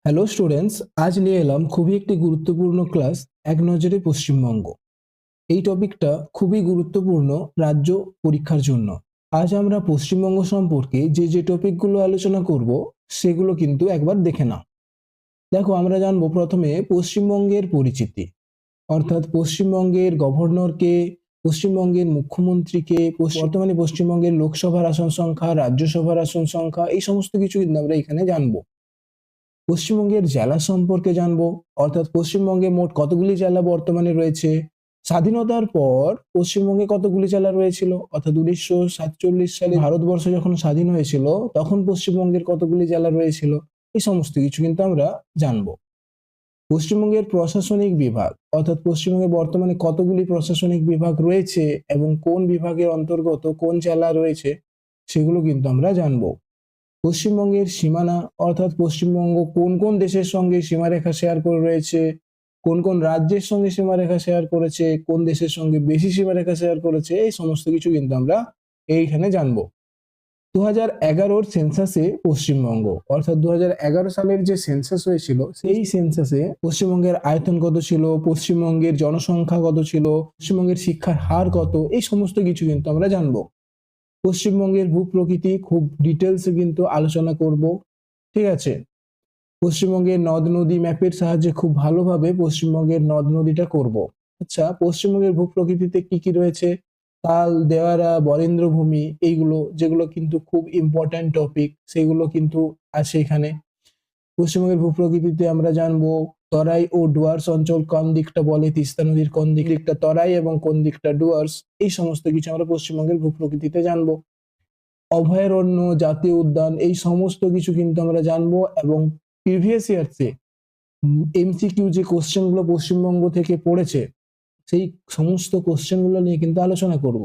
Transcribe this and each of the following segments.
Hello students, আজ নিয়ে এলাম খুবই একটি গুরুত্বপূর্ণ ক্লাস, এক নজরে পশ্চিমবঙ্গ। এই টপিকটা খুবই গুরুত্বপূর্ণ রাজ্য পরীক্ষার জন্য। আজ আমরা পশ্চিমবঙ্গ সম্পর্কে যে টপিকগুলো আলোচনা করব সেগুলো কিন্তু একবার দেখে নাও। দেখো, আমরা জানবো প্রথমে পশ্চিমবঙ্গের পরিচিতি, অর্থাৎ পশ্চিমবঙ্গের গভর্নরকে, পশ্চিমবঙ্গের মুখ্যমন্ত্রীকে, বর্তমানে পশ্চিমবঙ্গের লোকসভার আসন সংখ্যা, রাজ্যসভার আসন সংখ্যা, এই সমস্ত কিছু কিন্তু আমরা এখানে জানবো। পশ্চিমবঙ্গের জেলা সম্পর্কে জানবো, অর্থাৎ পশ্চিমবঙ্গে মোট কতগুলি জেলা বর্তমানে রয়েছে। স্বাধীনতার পর পশ্চিমবঙ্গে কতগুলি জেলা রয়েছিল, অর্থাৎ 1947 সালে ভারতবর্ষ যখন স্বাধীন হয়েছিল তখন পশ্চিমবঙ্গের কতগুলি জেলা রয়েছিল। এই সমস্ত কিছু কিন্তু আমরা জানবো। পশ্চিমবঙ্গের প্রশাসনিক বিভাগ, অর্থাৎ পশ্চিমবঙ্গে বর্তমানে কতগুলি প্রশাসনিক বিভাগ রয়েছে এবং কোন বিভাগের অন্তর্গত কোন জেলা রয়েছে সেগুলো কিন্তু আমরা জানবো। পশ্চিমবঙ্গের সীমানা, অর্থাৎ পশ্চিমবঙ্গ কোন কোন দেশের সঙ্গে সীমারেখা শেয়ার করে রয়েছে, কোন কোন রাজ্যের সঙ্গে সীমারেখা শেয়ার করেছে, কোন দেশের সঙ্গে বেশি সীমারেখা শেয়ার করেছে, এই সমস্ত কিছু কিন্তু আমরা এইখানে জানবো। 2011 সেন্সাসে পশ্চিমবঙ্গ, অর্থাৎ 2011 সালের যে সেন্সাস হয়েছিল সেই সেন্সাসে পশ্চিমবঙ্গের আয়তন কত ছিল, পশ্চিমবঙ্গের জনসংখ্যা কত ছিল, পশ্চিমবঙ্গের শিক্ষার হার কত, এই সমস্ত কিছু কিন্তু আমরা জানবো। পশ্চিমবঙ্গের ভূপ্রকৃতি খুব ডিটেলসে কিন্তু আলোচনা করব, ঠিক আছে। পশ্চিমবঙ্গের নদ নদী ম্যাপের সাহায্যে খুব ভালোভাবে পশ্চিমবঙ্গের নদ নদীটা করব। আচ্ছা, পশ্চিমবঙ্গের ভূপ্রকৃতিতে কি কি রয়েছে, তাল, দেওয়ারা, বরেন্দ্রভূমি, এইগুলো যেগুলো কিন্তু খুব ইম্পর্ট্যান্ট টপিক, সেগুলো কিন্তু আছে এখানে। পশ্চিমবঙ্গের ভূপ্রকৃতিতে আমরা জানবো তরাই ও ডুয়ার্স অঞ্চল কোন দিকটা বলে, তিস্তা নদীর কোন দিকটা তরাই এবং কোন দিকটা ডুয়ার্স, এই সমস্ত কিছু আমরা পশ্চিমবঙ্গের ভূপ্রকৃতিতে জানবো। অভয়ারণ্য, জাতীয় উদ্যান, এই সমস্ত কিছু কিন্তু আমরা জানবো এবং প্রিভিয়াস ইয়ার্সে এমসিকিউ যে কোশ্চেন গুলো পশ্চিমবঙ্গ থেকে পড়েছে সেই সমস্ত কোশ্চেন গুলো নিয়ে কিন্তু আলোচনা করব।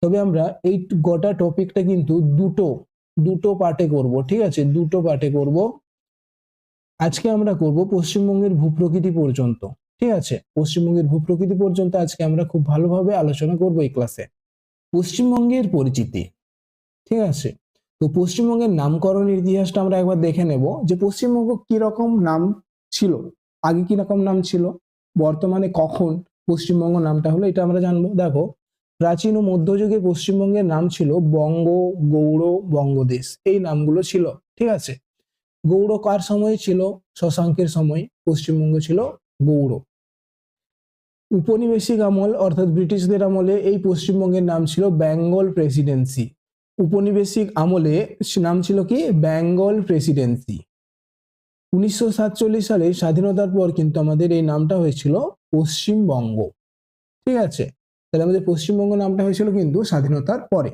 তবে আমরা এই গোটা টপিকটা কিন্তু দুটো দুটো পার্টে করব, ঠিক আছে, দুটো পার্টে করব। আজকে আমরা করব পশ্চিমবঙ্গের ভূপ্রকৃতি পর্যন্ত, ঠিক আছে। পশ্চিমবঙ্গের ভূপ্রকৃতি পর্যন্ত আজকে আমরা খুব ভালোভাবে আলোচনা করব এই ক্লাসে। পশ্চিমবঙ্গের পরিচিতি, ঠিক আছে। তো পশ্চিমবঙ্গের নামকরণের ইতিহাসটা আমরা একবার দেখে নেব যে পশ্চিমবঙ্গ কিরকম নাম ছিল, আগে কিরকম নাম ছিল, বর্তমানে কখন পশ্চিমবঙ্গ নামটা হলো, এটা আমরা জানবো। দেখো, প্রাচীন ও মধ্যযুগে পশ্চিমবঙ্গের নাম ছিল বঙ্গ, গৌড়, বঙ্গদেশ, এই নামগুলো ছিল, ঠিক আছে। গৌড় কার সময় ছিল? শশাঙ্কের সময় পশ্চিমবঙ্গ ছিল গৌড়। উপনিবেশিক আমল অর্থাৎ ব্রিটিশদের আমলে এই পশ্চিমবঙ্গের নাম ছিল বেঙ্গল প্রেসিডেন্সি। উপনিবেশিক আমলে নাম ছিল কি? বেঙ্গল প্রেসিডেন্সি। 1947 সালে স্বাধীনতার পর কিন্তু আমাদের এই নামটা হয়েছিল পশ্চিমবঙ্গ, ঠিক আছে। তাহলে আমাদের পশ্চিমবঙ্গ নামটা হয়েছিল কিন্তু স্বাধীনতার পরে।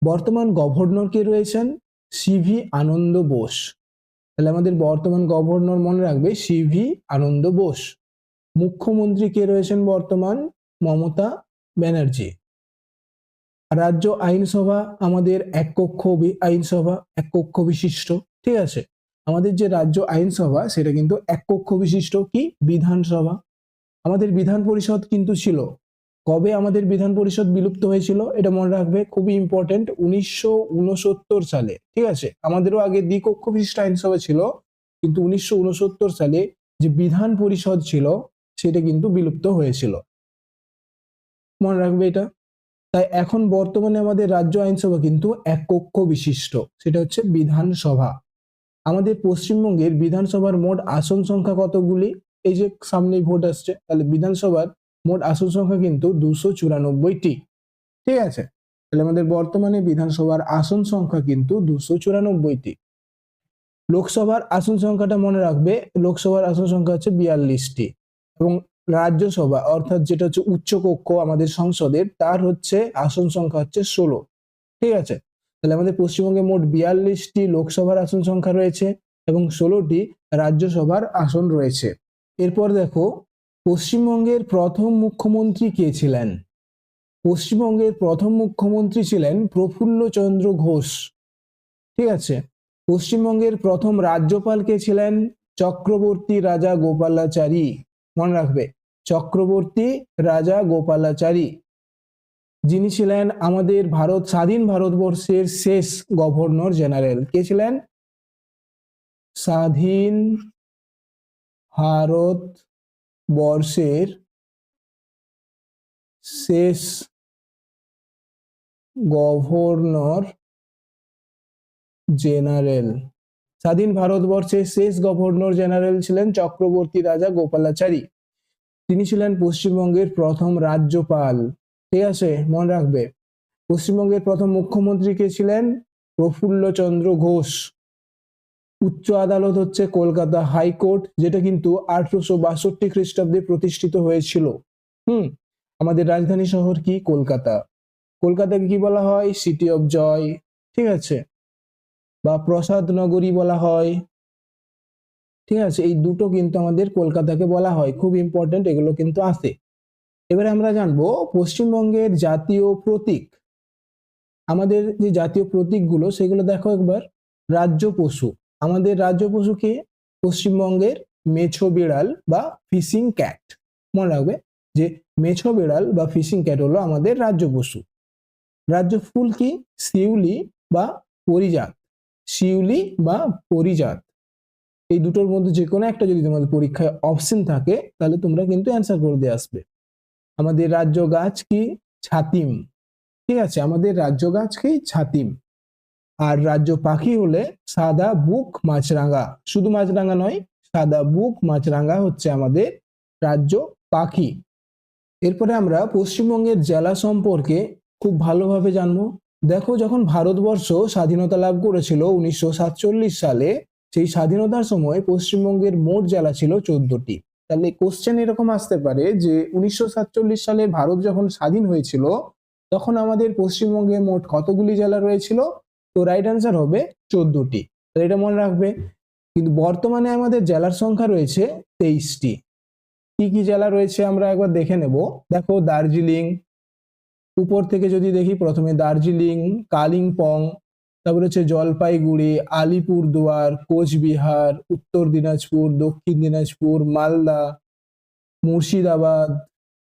বর্তমান গভর্নর কে রয়েছেন? সিভি আনন্দ বোস। তাহলে আমাদের বর্তমান গভর্নর মনে রাখবে সিভি আনন্দ বোস। মুখ্যমন্ত্রী কে রয়েছেন বর্তমান? মমতা ব্যানার্জি। রাজ্য আইনসভা আমাদের এক কক্ষ আইনসভা, এক কক্ষ বিশিষ্ট, ঠিক আছে। আমাদের যে রাজ্য আইনসভা সেটা কিন্তু এক কক্ষ বিশিষ্ট কি? বিধানসভা। আমাদের বিধান পরিষদ কিন্তু ছিল, কবে আমাদের বিধান পরিষদ বিলুপ্ত হয়েছিল এটা মনে রাখবে, খুবই ইম্পর্টেন্ট, 1969 সালে, ঠিক আছে। আমাদেরও আগে দ্বিকক্ষ বিশিষ্ট আইনসভা ছিল, কিন্তু 1969 সালে যে বিধান পরিষদ ছিল সেটা কিন্তু বিলুপ্ত হয়েছিল, মনে রাখবে এটা। তাই এখন বর্তমানে আমাদের রাজ্য আইনসভা কিন্তু এক কক্ষ বিশিষ্ট, সেটা হচ্ছে বিধানসভা। আমাদের পশ্চিমবঙ্গের বিধানসভার মোট আসন সংখ্যা কতগুলি? এই যে সামনে ভোট আসছে, তাহলে বিধানসভার মোট আসন সংখ্যা কিন্তু 294টি, ঠিক আছে। তাহলে আমাদের বর্তমানে বিধানসভার আসন সংখ্যা কিন্তু 294টি। লোকসভার আসন সংখ্যাটা মনে রাখবে, লোকসভার আসন সংখ্যা হচ্ছে 42টি এবং রাজ্যসভা অর্থাৎ যেটা হচ্ছে উচ্চকক্ষ আমাদের সংসদের, তার হচ্ছে আসন সংখ্যা হচ্ছে 16, ঠিক আছে। তাহলে আমাদের পশ্চিমবঙ্গে মোট 42টি লোকসভার আসন সংখ্যা রয়েছে এবং 16টি রাজ্যসভার আসন রয়েছে। এরপর দেখো, পশ্চিমবঙ্গের প্রথম মুখ্যমন্ত্রী কে ছিলেন? পশ্চিমবঙ্গের প্রথম মুখ্যমন্ত্রী ছিলেন প্রফুল্লচন্দ্র ঘোষ, ঠিক আছে। পশ্চিমবঙ্গের প্রথম রাজ্যপাল কে ছিলেন? চক্রবর্তী রাজা গোপালাচারী, মনে রাখবে, চক্রবর্তী রাজা গোপালাচারী, যিনি ছিলেন আমাদের স্বাধীন ভারতবর্ষের শেষ গভর্নর জেনারেল। কে ছিলেন? স্বাধীন ভারতবর্ষের শেষ গভর্নর জেনারেল। স্বাধীন ভারতবর্ষের শেষ গভর্নর জেনারেল ছিলেন চক্রবর্তী রাজা গোপালাচারী। তিনি ছিলেন পশ্চিমবঙ্গের প্রথম রাজ্যপাল। ঠিক আছে, মনে রাখবে। পশ্চিমবঙ্গের প্রথম মুখ্যমন্ত্রী কে ছিলেন? প্রফুল্লচন্দ্র ঘোষ। উচ্চ আদালত হচ্ছে কলকাতা হাইকোর্ট, যেটা কিন্তু 1862 খ্রিস্টাব্দে প্রতিষ্ঠিত হয়েছিল। আমাদের রাজধানী শহর কি? কলকাতা। কলকাতাকে কি বলা হয়? City of joy. ঠিক আছে, বা প্রসাদ নগরী বলা হয়। ঠিক আছে, এই দুটো কিন্তু আমাদের কলকাতাকে বলা হয়, খুব ইম্পর্টেন্ট, এগুলো কিন্তু আসে। এবারে আমরা জানবো পশ্চিমবঙ্গের জাতীয় প্রতীক। আমাদের যে জাতীয় প্রতীকগুলো সেগুলো দেখো একবার। রাজ্য পশু, আমাদের রাজ্য পশু কি? পশ্চিমবঙ্গের মেছো বিড়াল বা ফিশিং ক্যাট। মনে রাখবে যে মেছো বিড়াল বা ফিশিং ক্যাট হলো আমাদের রাজ্য পশু। রাজ্য ফুল কি? শিউলি বা পরিজাত। শিউলি বা পরিজাত, এই দুটোর মধ্যে যে কোনো একটা যদি তোমাদের পরীক্ষায় অপশন থাকে তাহলে তোমরা কিন্তু অ্যান্সার করে দিয়ে আসবে। আমাদের রাজ্য গাছ কি? ছাতিম। ঠিক আছে, আমাদের রাজ্য গাছ কি? ছাতিম। আর রাজ্য পাখি হলে সাদা বুক মাছরাঙা। শুধু মাছরাঙা নয়, সাদা বুক মাছরাঙা হচ্ছে আমাদের রাজ্য পাখি। এরপরে আমরা পশ্চিমবঙ্গের জেলা সম্পর্কে খুব ভালোভাবে জানবো। দেখো, যখন ভারতবর্ষ স্বাধীনতা লাভ করেছিল 1947 সালে, সেই স্বাধীনতার সময় পশ্চিমবঙ্গের মোট জেলা ছিল 14টি। তাহলে কোশ্চেন এরকম আসতে পারে যে 1947 সালে ভারত যখন স্বাধীন হয়েছিল তখন আমাদের পশ্চিমবঙ্গে মোট কতগুলি জেলা রয়েছিল? তো রাইট অ্যান্সার হবে 14টি। এটা মনে রাখবে। কিন্তু বর্তমানে আমাদের জেলার সংখ্যা রয়েছে 23টি। কি কি জেলা রয়েছে আমরা একবার দেখে নেব। দেখো, দার্জিলিং, উপর থেকে যদি দেখি, প্রথমে দার্জিলিং, কালিম্পং, তারপরে হচ্ছে জলপাইগুড়ি, আলিপুরদুয়ার, কোচবিহার, উত্তর দিনাজপুর, দক্ষিণ দিনাজপুর, মালদা, মুর্শিদাবাদ,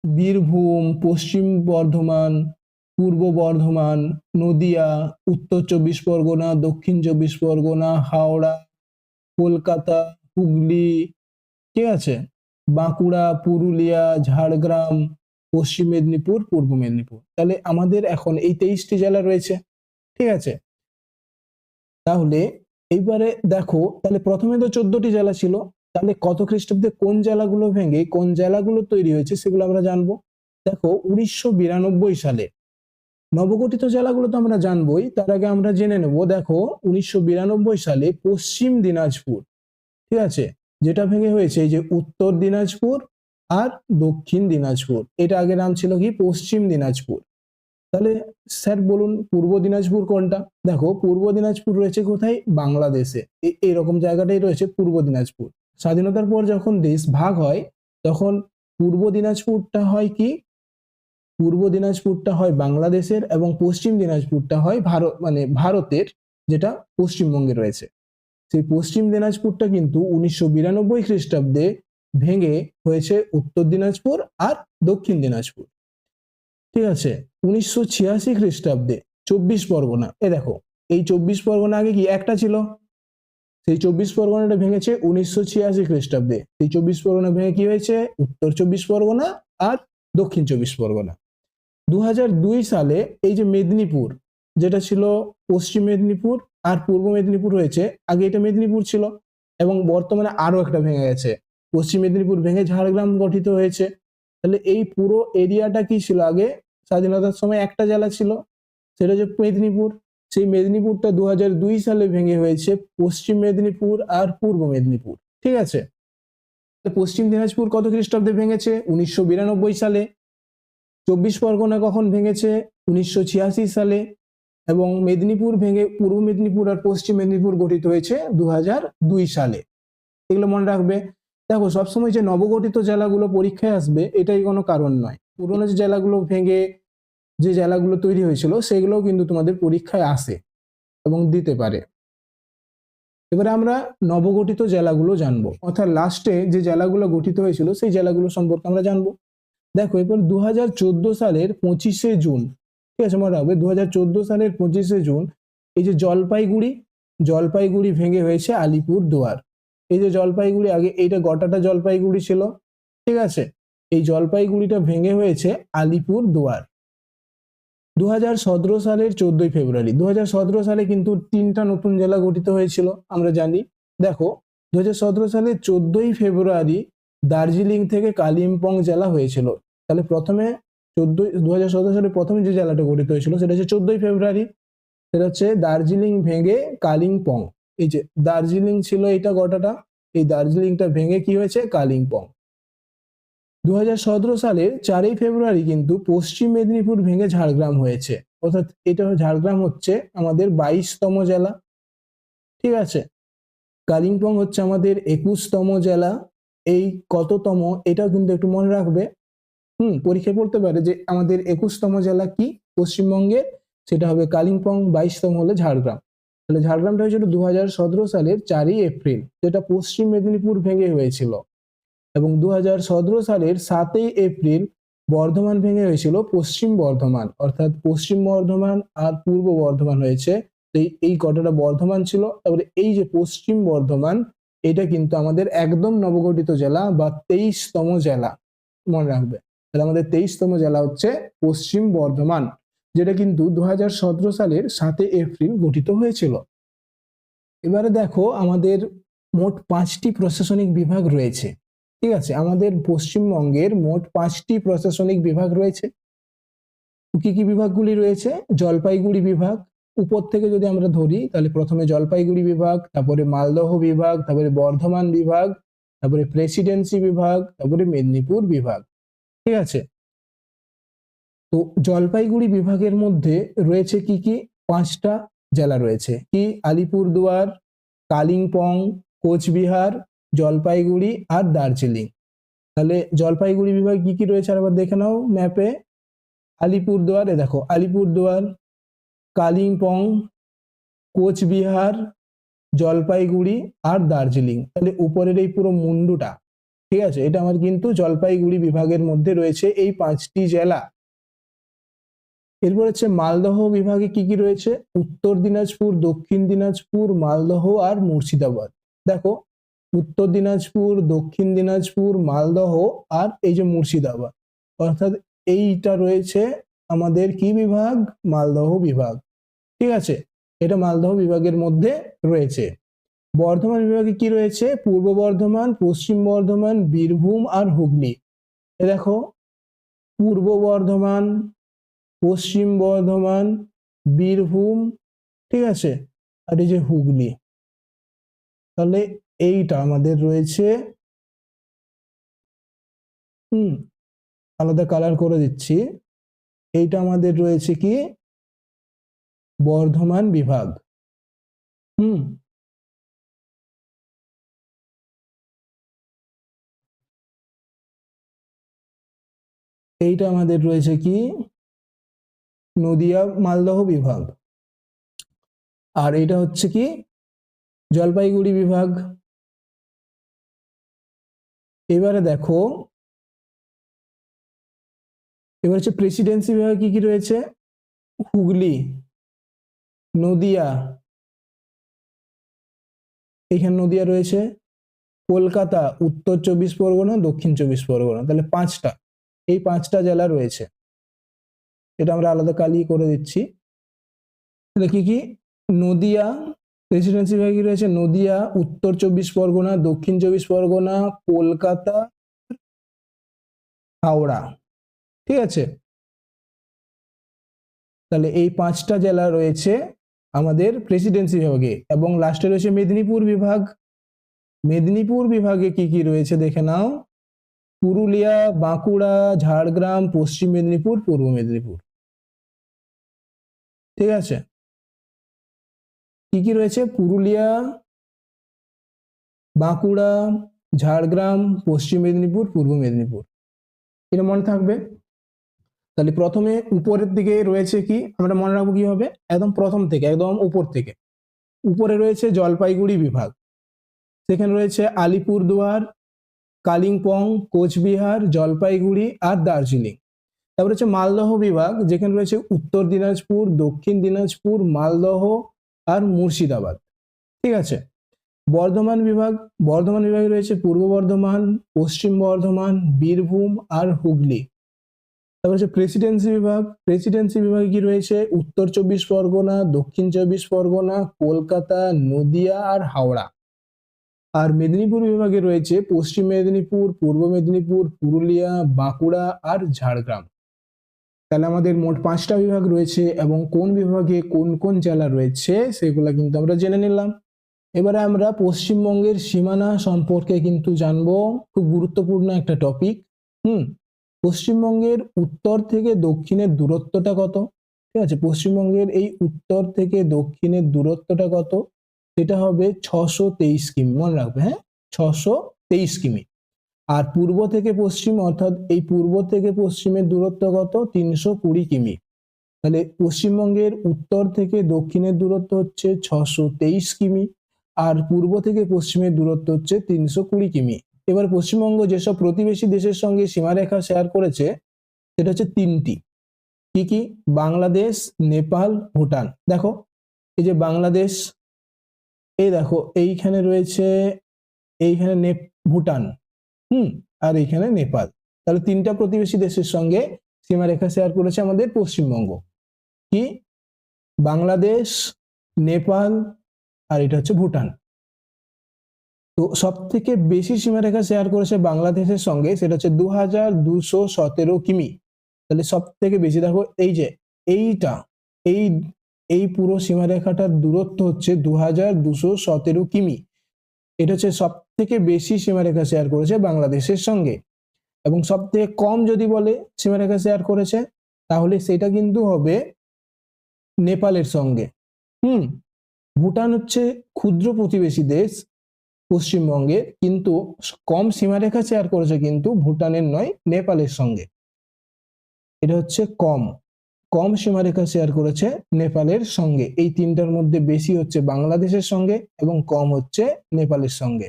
বীরভূম, পশ্চিম বর্ধমান, পূর্ব বর্ধমান, নদিয়া, উত্তর 24 পরগনা, দক্ষিণ 24 পরগনা, হাওড়া, কলকাতা, হুগলি, ঠিক আছে, বাঁকুড়া, পুরুলিয়া, ঝাড়গ্রাম, পশ্চিম মেদিনীপুর, পূর্ব মেদিনীপুর। তাহলে আমাদের এখন এই 23টি জেলা রয়েছে। ঠিক আছে, তাহলে এইবারে দেখো, তাহলে প্রথমে তো 14টি জেলা ছিল, তাহলে কত খ্রিস্টাব্দে কোন জেলাগুলো ভেঙে কোন জেলাগুলো তৈরি হয়েছে সেগুলো আমরা জানবো। দেখো, 1992 সালে নবগঠিত জেলাগুলো তো আমরা জানবোই, তার আগে আমরা জেনে নেব। দেখো, 1992 সালে পশ্চিম দিনাজপুর, ঠিক আছে, যেটা ভেঙে হয়েছে এই যে উত্তর দিনাজপুর আর দক্ষিণ দিনাজপুর। এটা আগে নাম ছিল কি? পশ্চিম দিনাজপুর। তাহলে স্যার বলুন পূর্ব দিনাজপুর কোনটা? দেখো, পূর্ব দিনাজপুর রয়েছে কোথায়? বাংলাদেশে। এইরকম জায়গাটাই রয়েছে পূর্ব দিনাজপুর। স্বাধীনতার পর যখন দেশ ভাগ হয় তখন পূর্ব দিনাজপুরটা হয় কি? পূর্ব দিনাজপুরটা হয় বাংলাদেশের এবং পশ্চিম দিনাজপুরটা হয় ভারতের, যেটা পশ্চিমবঙ্গে রয়েছে। সেই পশ্চিম দিনাজপুরটা কিন্তু 1992 খ্রিস্টাব্দে ভেঙে হয়েছে উত্তর দিনাজপুর আর দক্ষিণ দিনাজপুর। ঠিক আছে, 1986 খ্রিস্টাব্দে 24 পরগনা। দেখো, এই 24 পরগনা আগে কি একটা ছিল? সেই 24 পরগনাটা ভেঙেছে 1986 খ্রিস্টাব্দে। সেই 24 পরগনা ভেঙে কি হয়েছে? উত্তর 24 পরগনা আর দক্ষিণ 24 পরগনা। 2002 সালে এই যে মেদিনীপুর, যেটা ছিল পশ্চিম মেদিনীপুর আর পূর্ব মেদিনীপুর হয়েছে, আগে এটা মেদিনীপুর ছিল এবং বর্তমানে আরো একটা ভেঙে গেছে। পশ্চিম মেদিনীপুর ভেঙে ঝাড়গ্রাম গঠিত হয়েছে। তাহলে এই পুরো এরিয়াটা কি ছিল? আগে স্বাধীনতার সময় একটা জেলা ছিল, সেটা হচ্ছে মেদিনীপুর। সেই মেদিনীপুরটা 2002 সালে ভেঙে হয়েছে পশ্চিম মেদিনীপুর আর পূর্ব মেদিনীপুর। ঠিক আছে, পশ্চিম দিনাজপুর কত খ্রিস্টাব্দে ভেঙেছে? 1992 সালে। 24 পরগনা কখন ভেঙেছে? 1986 সালে। এবং মেদিনীপুর ভেঙে পূর্ব মেদিনীপুর আর পশ্চিম মেদিনীপুর গঠিত হয়েছে 2002 সালে। এগুলো মনে রাখবে। দেখো, সবসময় যে নবগঠিত জেলাগুলো পরীক্ষায় আসবে এটাই কোনো কারণ নয়। পুরোনো যে জেলাগুলো ভেঙে যে জেলাগুলো তৈরি হয়েছিল সেগুলোও কিন্তু তোমাদের পরীক্ষায় আসে এবং দিতে পারে। এবারে আমরা নবগঠিত জেলাগুলো জানবো, অর্থাৎ লাস্টে যে জেলাগুলো গঠিত হয়েছিল সেই জেলাগুলো সম্পর্কে আমরা জানবো। দেখো, এরপর 2014 সালের 25শে জুন, ঠিক আছে, মনে রাখবে 2014 সালের 25শে জুন এই যে জলপাইগুড়ি জলপাইগুড়ি ভেঙে হয়েছে আলিপুরদুয়ার। এই যে জলপাইগুড়ি, আগে এইটা গোটাটা জলপাইগুড়ি ছিল, ঠিক আছে, এই জলপাইগুড়িটা ভেঙে হয়েছে আলিপুরদুয়ার। 2017 সালের 14 ফেব্রুয়ারি, 2017 সালে কিন্তু 3টা নতুন জেলা গঠিত হয়েছিল আমরা জানি। দেখো 2017 সালে 14 ফেব্রুয়ারি দার্জিলিং থেকে কালিম্পং জেলা হয়েছিল। তাহলে প্রথমে 2017 সালে প্রথমে যে জেলাটা গঠিত হয়েছিল সেটা হচ্ছে 14 ফেব্রুয়ারি, সেটা হচ্ছে দার্জিলিং ভেঙে কালিম্পং। এই যে দার্জিলিং ছিল এইটা গোটাটা, এই দার্জিলিংটা ভেঙে কি হয়েছে কালিম্পং। 2017 সালের 4 ফেব্রুয়ারি কিন্তু পশ্চিম মেদিনীপুর ভেঙে ঝাড়গ্রাম হয়েছে, অর্থাৎ এটা ঝাড়গ্রাম হচ্ছে আমাদের 22তম জেলা, ঠিক আছে। কালিম্পং হচ্ছে আমাদের 21তম জেলা। এই কততম এটাও কিন্তু একটু মনে রাখবে, পরীক্ষায় পড়তে পারে যে আমাদের 21তম জেলা কি পশ্চিমবঙ্গের, সেটা হবে কালিম্পং, 22তম হলে ঝাড়গ্রাম। তাহলে ঝাড়গ্রামটা হয়েছিল 2017 সালের 4 এপ্রিল, যেটা পশ্চিম মেদিনীপুর ভেঙে হয়েছিল। এবং 2017 সালের 7 এপ্রিল বর্ধমান ভেঙে হয়েছিল পশ্চিম বর্ধমান, অর্থাৎ পশ্চিম বর্ধমান আর পূর্ব বর্ধমান হয়েছে। এই কটাটা বর্ধমান ছিল, তারপরে এই যে পশ্চিম বর্ধমান, এটা কিন্তু আমাদের একদম নবগঠিত জেলা বা 23তম জেলা, মনে রাখবে। তাহলে আমাদের 23তম জেলা হচ্ছে পশ্চিম বর্ধমান, যেটা কিন্তু 2017 সালের 7 এপ্রিল গঠিত হয়েছিল। এবারে দেখো আমাদের মোট 5টি প্রশাসনিক বিভাগ রয়েছে, ঠিক আছে। আমাদের পশ্চিমবঙ্গের মোট 5টি প্রশাসনিক বিভাগ রয়েছে। কি কি বিভাগগুলি রয়েছে? জলপাইগুড়ি বিভাগ, উপর থেকে যদি আমরা ধরি তাহলে প্রথমে জলপাইগুড়ি বিভাগ, তারপরে মালদহ বিভাগ, তারপরে বর্ধমান বিভাগ, তারপরে প্রেসিডেন্সি বিভাগ, তারপরে মেদিনীপুর বিভাগ, ঠিক আছে। তো জলপাইগুড়ি বিভাগের মধ্যে রয়েছে কি কি? 5টা জেলা রয়েছে, কি? আলিপুরদুয়ার, কালিম্পং, কোচবিহার, জলপাইগুড়ি আর দার্জিলিং। তাহলে জলপাইগুড়ি বিভাগ কি কি রয়েছে আরেকবার দেখে নাও ম্যাপে। আলিপুরদুয়ার, দেখো আলিপুরদুয়ার, কালিম্পং, কোচবিহার, জলপাইগুড়ি আর দার্জিলিং। তাহলে উপরের এই পুরো মুন্ডুটা, ঠিক আছে, এটা আমার কিন্তু জলপাইগুড়ি বিভাগের মধ্যে রয়েছে এই 5টি জেলা। এরপর হচ্ছে মালদহ বিভাগে কি কি রয়েছে? উত্তর দিনাজপুর, দক্ষিণ দিনাজপুর, মালদহ আর মুর্শিদাবাদ। দেখো উত্তর দিনাজপুর, দক্ষিণ দিনাজপুর, মালদহ আর এই যে মুর্শিদাবাদ, অর্থাৎ এইটা রয়েছে আমাদের কি বিভাগ? মালদহ বিভাগ, ঠিক আছে, এটা মালদহ বিভাগের মধ্যে রয়েছে। বর্ধমান বিভাগে কি রয়েছে? পূর্ব বর্ধমান, পশ্চিম বর্ধমান, বীরভূম আর হুগলি। দেখো পূর্ব বর্ধমান, পশ্চিম বর্ধমান, বীরভূম, ঠিক আছে, আর এই যে হুগলি। তাহলে এইটা আমাদের রয়েছে, আলাদা কালার করে দিচ্ছি, এইটা আমাদের রয়েছে কি? বর্ধমান বিভাগ। এইটা আমাদের রয়েছে কি? নদিয়া মালদহ বিভাগ। আর এটা হচ্ছে কি? জলপাইগুড়ি বিভাগ। এবারে দেখো, এবার হচ্ছে প্রেসিডেন্সি বিভাগ কি কি রয়েছে? হুগলি, নদিয়া, এখানে নদিয়া রয়েছে, কলকাতা, উত্তর 24 পরগনা, দক্ষিণ 24 পরগনা। তাহলে 5টা, এই 5টা জেলা রয়েছে। এটা আমরা আলাদা কালি করে দিচ্ছি। তাহলে কি কি? নদিয়া, প্রেসিডেন্সি বিভাগে রয়েছে নদিয়া, উত্তর 24 পরগনা, দক্ষিণ 24 পরগনা, কলকাতা, হাওড়া, ঠিক আছে। তাহলে এই 5টা জেলা রয়েছে আমাদের প্রেসিডেন্সি বিভাগে। এবং লাস্টে রয়েছে মেদিনীপুর বিভাগ। মেদিনীপুর বিভাগে কি কি রয়েছে দেখে নাও। পুরুলিয়া, বাঁকুড়া, ঝাড়গ্রাম, পশ্চিম মেদিনীপুর, পূর্ব মেদিনীপুর, ঠিক আছে। কি কি রয়েছে? পুরুলিয়া, বাঁকুড়া, ঝাড়গ্রাম, পশ্চিম মেদিনীপুর, পূর্ব মেদিনীপুর। এটা মনে থাকবে। তাহলে প্রথমে উপরের দিকে রয়েছে কি? আমরা মনে রাখবো কি হবে? একদম প্রথম থেকে, একদম উপর থেকে। উপরে রয়েছে জলপাইগুড়ি বিভাগ, সেখানে রয়েছে আলিপুরদুয়ার, কালিম্পং, কোচবিহার, জলপাইগুড়ি আর দার্জিলিং। তারপরে হচ্ছে মালদহ বিভাগ, যেখানে রয়েছে উত্তর দিনাজপুর, দক্ষিণ দিনাজপুর, মালদহ আর মুর্শিদাবাদ। ঠিক আছে। বর্ধমান বিভাগে রয়েছে পূর্ব বর্ধমান, পশ্চিম বর্ধমান, বীরভূম আর হুগলি। তারপর হচ্ছে প্রেসিডেন্সি বিভাগে কি রয়েছে? উত্তর 24 পরগনা, দক্ষিণ 24 পরগনা, কলকাতা, নদিয়া আর হাওড়া। আর মেদিনীপুর বিভাগে রয়েছে পশ্চিম মেদিনীপুর, পূর্ব মেদিনীপুর, পুরুলিয়া, বাঁকুড়া আর ঝাড়গ্রাম। তাহলে আমাদের মোট 5টা বিভাগ রয়েছে এবং কোন বিভাগে কোন কোন জেলা রয়েছে সেগুলো কিন্তু আমরা জেনে নিলাম। এবারে আমরা পশ্চিমবঙ্গের সীমানা সম্পর্কে কিন্তু জানবো, খুব গুরুত্বপূর্ণ একটা টপিক। পশ্চিমবঙ্গের উত্তর থেকে দক্ষিণের দূরত্বটা কত? ঠিক আছে, পশ্চিমবঙ্গের এই উত্তর থেকে দক্ষিণের দূরত্বটা কত? সেটা হবে 623 কিমি, মনে রাখবে। হ্যাঁ, 623 কিমি। আর পূর্ব থেকে পশ্চিম, অর্থাৎ এই পূর্ব থেকে পশ্চিমের দূরত্ব কত? 320 কিমি। তাহলে পশ্চিমবঙ্গের উত্তর থেকে দক্ষিণের দূরত্ব হচ্ছে 623 কিমি, আর পূর্ব থেকে পশ্চিমের দূরত্ব হচ্ছে 320 কিমি। এবার পশ্চিমবঙ্গ যেসব প্রতিবেশী দেশের সঙ্গে সীমারেখা শেয়ার করেছে সেটা হচ্ছে 3টি। কি কি? বাংলাদেশ, নেপাল, ভুটান। দেখো এই যে বাংলাদেশ, এই দেখো এইখানে রয়েছে, এইখানে ভুটান, আর এইখানে নেপাল। তাহলে 3টা প্রতিবেশী দেশের সঙ্গে সীমারেখা শেয়ার করেছে আমাদের পশ্চিমবঙ্গ। কি? বাংলাদেশ, নেপাল আর এটা হচ্ছে ভুটান। তো সব থেকে বেশি সীমারেখা শেয়ার করেছে বাংলাদেশের সঙ্গে, সেটা হচ্ছে 2217 কিমি। তাহলে সব থেকে বেশি দেখো এই যে এইটা, এই পুরো সীমারেখাটার দূরত্ব হচ্ছে 2217 কিমি। এটা হচ্ছে সব থেকে বেশি সীমারেখা শেয়ার করেছে বাংলাদেশের সঙ্গে। এবং সব থেকে কম যদি বলে সীমারেখা শেয়ার করেছে, তাহলে সেটা কিন্তু হবে নেপালের সঙ্গে। ভুটান হচ্ছে ক্ষুদ্র প্রতিবেশী দেশ পশ্চিমবঙ্গে, কিন্তু কম সীমারেখা শেয়ার করেছে কিন্তু ভুটানের নয়, নেপালের সঙ্গে। এটা হচ্ছে কম সীমারেখা শেয়ার করেছে নেপালের সঙ্গে। এই 3টার মধ্যে বেশি হচ্ছে বাংলাদেশের সঙ্গে এবং কম হচ্ছে নেপালের সঙ্গে।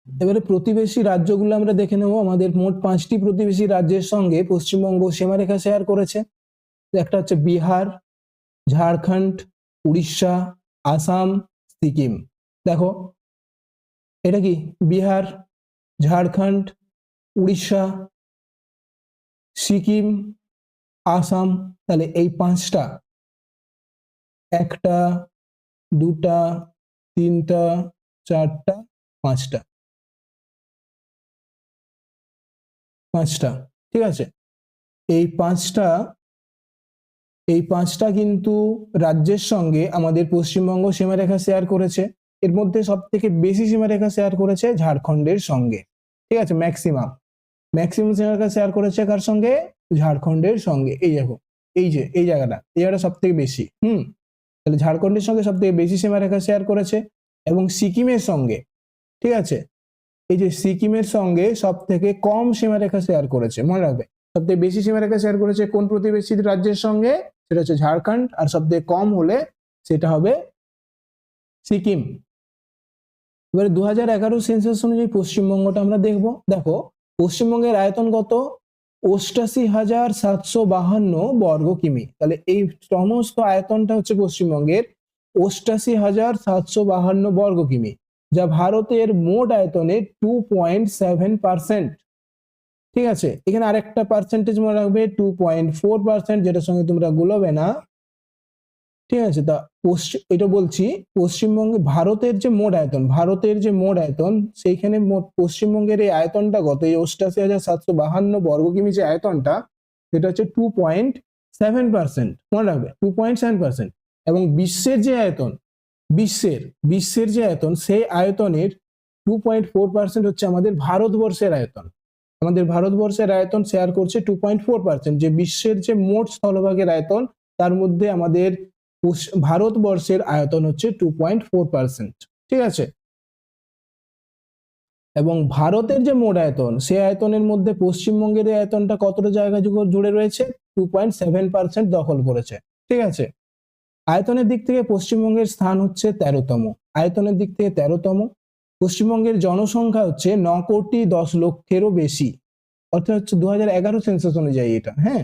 এবারে প্রতিবেশী রাজ্যগুলো আমরা দেখে নেব। আমাদের মোট 5টি প্রতিবেশী রাজ্যের সঙ্গে পশ্চিমবঙ্গ সীমারেখা শেয়ার করেছে। একটা হচ্ছে বিহার, ঝাড়খণ্ড, উড়িষ্যা, আসাম, সিকিম। দেখো এটা কি? বিহার, ঝাড়খণ্ড, উড়িষ্যা, সিকিম, আসাম। তাহলে এই 5টা, 1টা, 2টা, 3টা, 4টা, 5টা, ঠিক আছে। এই পাঁচটা কিন্তু রাজ্যের সঙ্গে আমাদের পশ্চিমবঙ্গ সীমারেখা শেয়ার করেছে। এর মধ্যে সব থেকে বেশি সীমারেখা শেয়ার করেছে ঝাড়খণ্ডের সঙ্গে। ঠিক আছে, ম্যাক্সিমাম সীমারেখা শেয়ার করেছে কার সঙ্গে? ঝাড়খণ্ডের সঙ্গে। এই দেখো এই যে এই জায়গাটা সব থেকে বেশি। তাহলে ঝাড়খণ্ডের সঙ্গে সব থেকে বেশি সীমারেখা শেয়ার করেছে। এবং সিকিমের সঙ্গে, ঠিক আছে, এই যে সিকিমের সঙ্গে সব থেকে কম সীমারেখা শেয়ার করেছে। মনে রাখবে, সব থেকে বেশি সীমারেখা শেয়ার করেছে কোন প্রতিবেশী রাজ্যের সঙ্গে? সেটা হচ্ছে ঝাড়খণ্ড। আর সব থেকে কম হলে সেটা হবে সিকিম। এবারে 2011 সেন্সাস অনুযায়ী পশ্চিমবঙ্গটা আমরা দেখবো। দেখো পশ্চিমবঙ্গের আয়তন কত? 88,752 বর্গ কিমি। তাহলে এই সমস্ত আয়তনটা হচ্ছে পশ্চিমবঙ্গের 88,752 বর্গ কিমি, যা ভারতের মোট আয়তনের 2.7%। ঠিক আছে, এখানে আরেকটা পার্সেন্টেজ মনে রাখবে, 2.4%, যেটার সঙ্গে তোমরা গুলোবে না। ঠিক আছে, তা এটা বলছি পশ্চিমবঙ্গে ভারতের যে মোট আয়তন, সেইখানে পশ্চিমবঙ্গের এই আয়তনটা কত? এই 88,752 বর্গ কিমি যে আয়তনটা, সেটা হচ্ছে 2.7%। মনে রাখবে 2.7%। এবং বিশ্বের যে আয়তন, সেই আয়তনের 2.4% হচ্ছে আমাদের ভারতবর্ষের আয়তন। আমাদের ভারতবর্ষের আয়তন শেয়ার করছে 2.4%। যে বিশ্বের যে মোট স্থলভাগের আয়তন, তার মধ্যে আমাদের ভারতবর্ষের আয়তন হচ্ছে 2.4%। ঠিক আছে, এবং ভারতের যে মোট আয়তন, সেই আয়তনের মধ্যে পশ্চিমবঙ্গের এই আয়তনটা কতটা জায়গা জুড়ে রয়েছে? 2.7% দখল করেছে। ঠিক আছে, আয়তনের দিক থেকে পশ্চিমবঙ্গের স্থান হচ্ছে 13তম। আয়তনের দিক থেকে 13তম। পশ্চিমবঙ্গের জনসংখ্যা হচ্ছে 9,10,00,000-এরও বেশি। অর্থাৎ হচ্ছে 2011 সেন্সাস অনুযায়ী এটা। হ্যাঁ,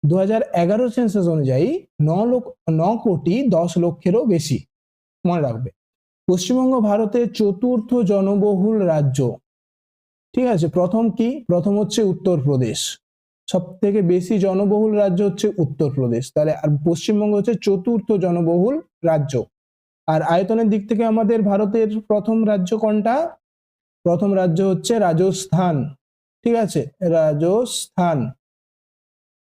2011 সেন্সাস অনুযায়ী 9,10,00,000-এরও বেশি। মনে রাখবে, পশ্চিমবঙ্গ ভারতের চতুর্থ জনবহুল রাজ্য। ঠিক আছে, প্রথম হচ্ছে উত্তরপ্রদেশ, সব থেকে বেশি জনবহুল রাজ্য হচ্ছে উত্তরপ্রদেশ, তাহলে আর পশ্চিমবঙ্গ হচ্ছে চতুর্থ জনবহুল রাজ্য। আর আয়তনের দিক থেকে আমাদের ভারতের প্রথম রাজ্য কোনটা? প্রথম রাজ্য হচ্ছে রাজস্থান। ঠিক আছে,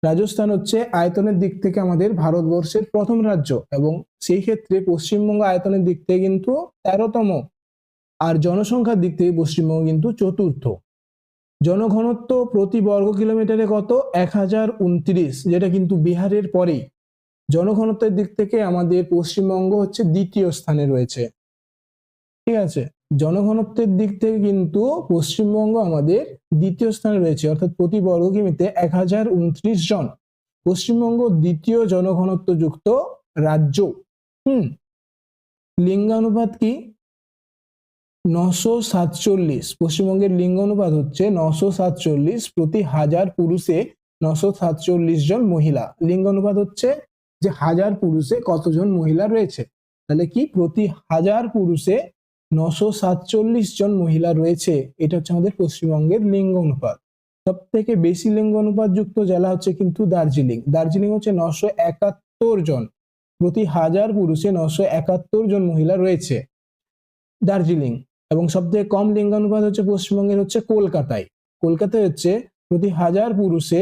রাজস্থান হচ্ছে আয়তনের দিক থেকে আমাদের ভারতবর্ষের প্রথম রাজ্য, এবং সেই ক্ষেত্রে পশ্চিমবঙ্গ আয়তনের দিক থেকে কিন্তু 13তম, আর জনসংখ্যার দিক থেকে পশ্চিমবঙ্গ কিন্তু চতুর্থ। জনঘনত্ব প্রতি বর্গ কিলোমিটারে কত? 1029, যেটা কিন্তু বিহারের পরেই। জনঘনত্বের দিক থেকে আমাদের পশ্চিমবঙ্গ হচ্ছে দ্বিতীয় স্থানে রয়েছে। ঠিক আছে, জনঘনত্বের দিক থেকে কিন্তু পশ্চিমবঙ্গ আমাদের দ্বিতীয় স্থানে রয়েছে, অর্থাৎ প্রতি বর্গ কিমিতে 1029 জন। পশ্চিমবঙ্গ দ্বিতীয় জনঘনত্ব যুক্ত রাজ্য। লিঙ্গানুপাত কি? 947। পশ্চিমবঙ্গের লিঙ্গানুপাত হচ্ছে 947, প্রতি 1000 পুরুষে 947 জন মহিলা। লিঙ্গানুপাত হচ্ছে যে 1000 পুরুষে কতজন মহিলা রয়েছে, তাহলে কি প্রতি 1000 পুরুষে 947 জন মহিলা রয়েছে। এটা হচ্ছে আমাদের পশ্চিমবঙ্গের লিঙ্গ অনুপাত। সব থেকে বেশি লিঙ্গ অনুপাত যুক্ত জেলা হচ্ছে কিন্তু দার্জিলিং। দার্জিলিং হচ্ছে 971 জন, প্রতি 1000 পুরুষে 971 জন মহিলা রয়েছে দার্জিলিং। এবং সব থেকে কম লিঙ্গানুপাত হচ্ছে পশ্চিমবঙ্গের হচ্ছে কলকাতায়। কলকাতায় হচ্ছে প্রতি 1000 পুরুষে